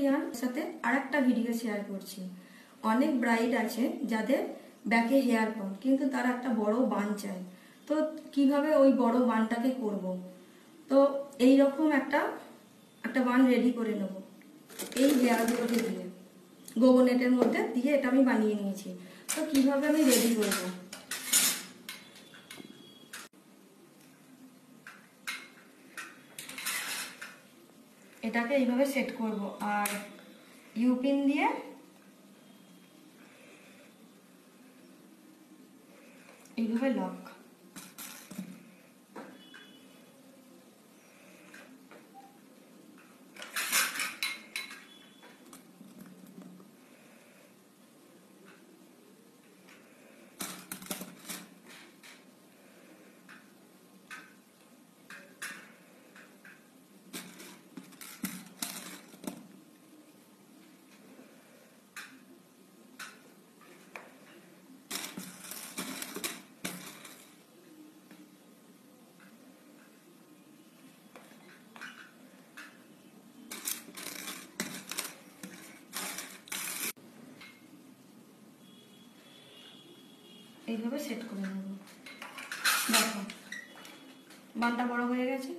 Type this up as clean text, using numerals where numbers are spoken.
Everyone, সাথে আরেকটা video share করছি। অনেক ব্রাইড আছে যাদের ব্যাকে হেয়ার কম, কিন্তু তারা একটা বড় বান চায়। তো কিভাবে ওই বড় বানটাকে করব, তো এই রকম একটা বান রেডি করে নেব। এই হেয়ারগুলোকে দিয়ে গোবর নেটের মধ্যে দিয়ে এটা আমি বানিয়ে নিয়েছি। তো কিভাবে আমি রেডি করব, এটাকে এইভাবে সেট করব আর ইউপিন দিয়ে এইভাবে লক। এইভাবে সেট করে নেব। দেখো বানটা বড় হয়ে গেছে।